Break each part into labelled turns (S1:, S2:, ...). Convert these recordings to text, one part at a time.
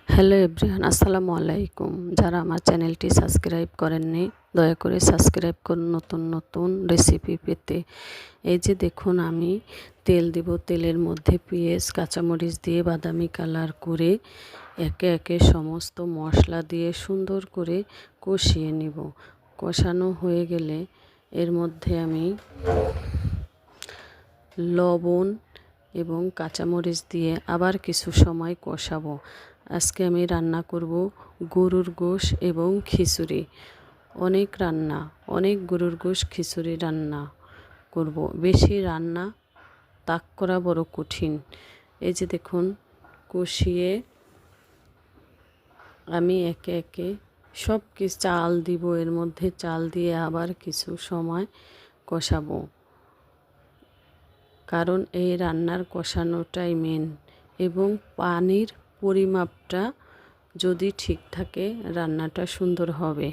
S1: Hello everyone, আসসালামু আলাইকুম। যারা আমার চ্যানেলটি সাবস্ক্রাইব করেননি দয়া করে সাবস্ক্রাইব করুন নতুন নতুন রেসিপি পেতে। এই যে দেখুন, আমি তেল দিব, তেলের মধ্যে পেঁয়াজ কাঁচামরিচ দিয়ে বাদামি কালার করে একে একে সমস্ত মশলা দিয়ে সুন্দর করে কষিয়ে নিব। কষানো হয়ে গেলে এর মধ্যে আমি লবণ এবং কাঁচামরিচ দিয়ে আবার কিছু সময় কষাবো। আজকে আমি রান্না করব গরুর গোশ এবং খিচুড়ি। অনেক গরুর গোশ খিচুড়ি রান্না করব। বেশি রান্না তাক করা বড় কঠিন। এই যে দেখুন, কষিয়ে আমি একে একে সব কিছু চাল দিব, এর মধ্যে চাল দিয়ে আবার কিছু সময় কষাবো, কারণ এই রান্নার কষানোটাই মেন। এবং পানির পরিমাপটা যদি ঠিক থাকে রান্নাটা সুন্দর হবে।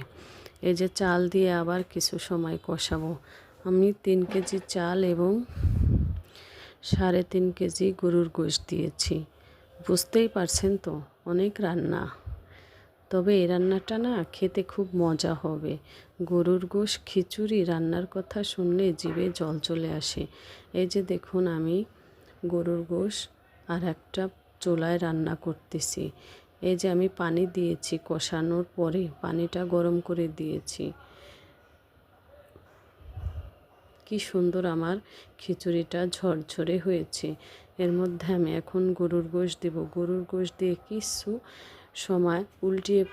S1: এই যে চাল দিয়ে আবার কিছু সময় কষাবো। আমি 3 কেজি চাল এবং 3.5 কেজি গরুর গোশ দিয়েছি। বুঝতেই পারছেন তো, অনেক রান্না। তবে এই রান্নাটা না খেতে খুব মজা হবে। গরুর গোশ খিচুড়ি রান্নার কথা শুনলে জিভে জল চলে আসে। এই যে দেখুন, আমি গরুর গোশ আর একটা চুলায় রান্না করতেছি। এই যে আমি পানি দিয়েছি, কষানোর পরে পানিটা গরম করে দিয়েছি। কি সুন্দর আমার খিচুড়িটা ঝরঝরে হয়েছে। এর মধ্যে আমি এখন গরুর গোশ দেব। গরুর গোশ দিয়ে কিছু সময় উল্টিয়ে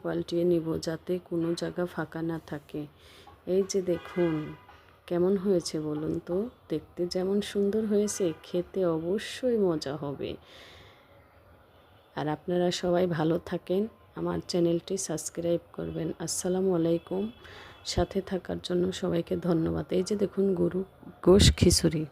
S1: পাল্টিয়ে নিব যাতে কোনো জায়গা ফাঁকা না থাকে। এই যে দেখুন কেমন হয়েছে বলুন তো। দেখতে যেমন সুন্দর হয়েছে, খেতে অবশ্যই মজা হবে। আর আপনারা সবাই ভালো থাকেন, আমার চ্যানেলটি সাবস্ক্রাইব করবেন। আসসালামু আলাইকুম। সাথে থাকার জন্য সবাইকে ধন্যবাদ। এই যে দেখুন গরু গোশ খিচুড়ি।